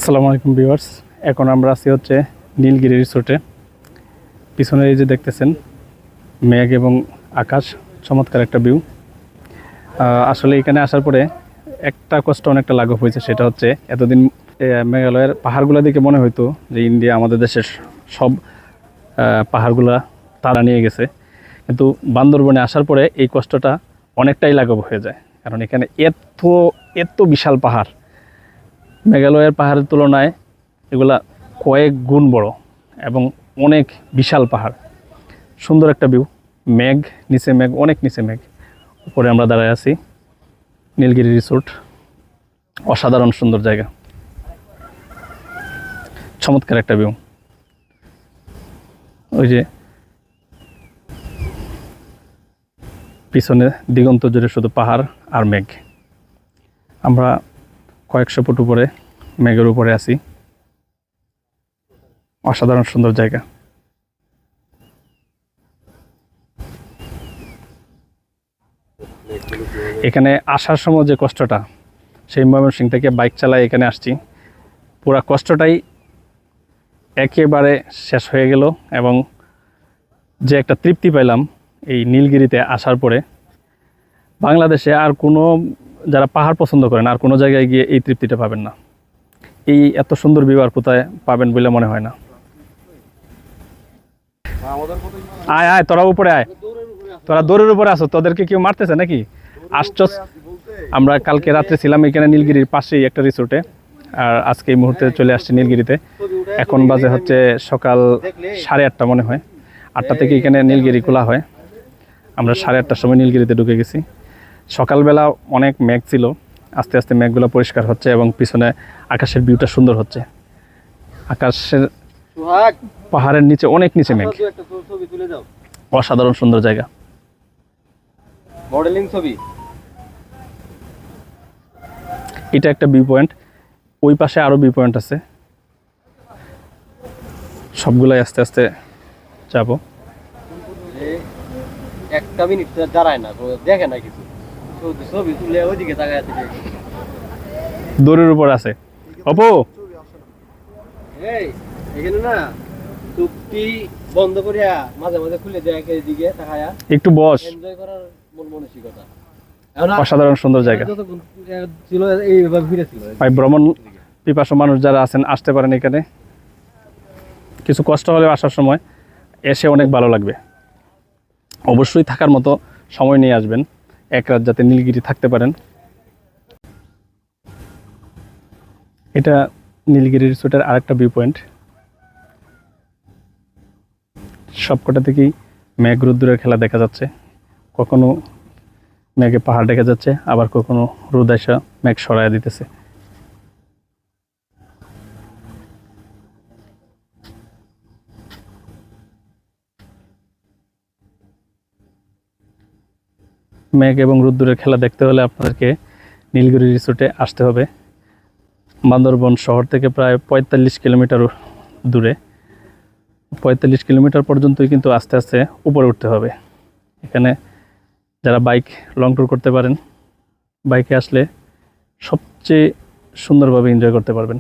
আসসালামু আলাইকুম ভিউয়ার্স। এখন আমরা আছি হচ্ছে নীলগিরি রিসোর্টে। পিছনে এই যে দেখতেছেন মেঘ এবং আকাশ, চমৎকার একটা ভিউ। আসলে এখানে আসার পরে একটা কষ্ট অনেকটা লাঘব হয়েছে, সেটা হচ্ছে এতদিন মেঘালয়ের পাহাড়গুলো দেখে মনে হতো যে ইন্ডিয়া আমাদের দেশের সব পাহাড়গুলা তারা নিয়ে গেছে, কিন্তু বান্দরবনে আসার পরে এই কষ্টটা অনেকটাই লাঘব হয়ে যায়। কারণ এখানে এত এত বিশাল পাহাড়, মেঘালয়ের পাহাড়ের তুলনায় এগুলা কয়েক গুণ বড় এবং অনেক বিশাল পাহাড়। সুন্দর একটা ভিউ, মেঘ নিচে মেঘ, অনেক নিচে মেঘ, উপরে আমরা দাঁড়ায় আছি। নীলগিরি রিসোর্ট অসাধারণ সুন্দর জায়গা, চমৎকার একটা ভিউ। ওই যে পিছনে দিগন্ত জুড়ে শুধু পাহাড় আর মেঘ। আমরা কয়েকশো ফুট উপরে মেঘের উপরে আছি। অসাধারণ সুন্দর জায়গা। এখানে আসার সময় যে কষ্টটা, সেই ময়মনসিংহ থেকে বাইক চালায় এখানে আসছি, পুরা কষ্টটাই একেবারে শেষ হয়ে গেল এবং যে একটা তৃপ্তি পাইলাম এই নীলগিরিতে আসার পরে। বাংলাদেশে আর কোনো, যারা পাহাড় পছন্দ করেন, আর কোনো জায়গায় গিয়ে এই তৃপ্তিটা পাবেন না। এই এত সুন্দর ভিউ আর কোথায় পাবেন বলে মনে হয় না। আয় আয়, তোরা উপরে আয়, তোরা দৌড়ের উপরে আসো, তোদেরকে কেউ মারতেছে নাকি? আশ্চর্য। আমরা কালকে রাত্রে ছিলাম এখানে নীলগিরির পাশেই একটা রিসোর্টে, আর আজকে এই মুহূর্তে চলে আসছি নীলগিরিতে। এখন বাজে হচ্ছে সকাল 8:30 মনে হয়। 8টা থেকে এখানে নীলগিরি খোলা হয়। আমরা 8:30টার সময় নীলগিরিতে ঢুকে গেছি। সকালবেলা অনেক মেঘ ছিল, আস্তে আস্তে মেঘগুলো পরিষ্কার হচ্ছে এবং পিছনে আকাশের ভিউটা সুন্দর হচ্ছে। আকাশের পাহাড়ের নিচে, অনেক নিচে মেঘ, অসাধারণ সুন্দর জায়গা। মডেলিং ছবি, এটা একটা ভিউ পয়েন্ট, ওই পাশে আরো ভিউ পয়েন্ট আছে, সবগুলাই আস্তে আস্তে যাব। একটা মিনিট দাঁড়ায় না, দেখে না কিছু, ছবি তুলে ওইদিকে তাকায় থাকে। দড়ির উপর আছে অপু, এই এখানে না টুপি বন্ধ করিয়া মাঝে মাঝে খুলে দেয় এদিকে তাকায়া, একটু বস। এনজয় করার মন মানসিকতা। অসাধারণ সুন্দর জায়গা ছিল এইভাবে ফিরে ছিল। ভাই, ভ্রমণ পিপাসু মানুষ যারা আছেন আসতে পারেন এখানে। কিছু কষ্ট হলেও আসার সময় এসে অনেক ভালো লাগবে। অবশ্যই থাকার মতো সময় নিয়ে আসবেন, এক রাত যাতে নীলগিরি থাকতে পারেন। এটা নীলগিরি রিসোর্টের আরেকটা ভিউ পয়েন্ট। সবকটা থেকেই মেঘ রোদ্দুরের খেলা দেখা যাচ্ছে। কখনো মেঘে পাহাড় দেখা যাচ্ছে, আবার কখনো রোদ এসে মেঘ সরাইয়া দিতেছে। মেঘ এবং রোদ্দুরের খেলা দেখতে হলে আপনাদেরকে নীলগিরি রিসোর্টে আসতে হবে। বান্দরবন শহর থেকে প্রায় 45 কিলোমিটার দূরে। 45 কিলোমিটার পর্যন্তই কিন্তু আস্তে আস্তে উপরে উঠতে হবে। এখানে যারা বাইক লং ট্যুর করতে পারেন, বাইকে আসলে সবচেয়ে সুন্দরভাবে এনজয় করতে পারবেন।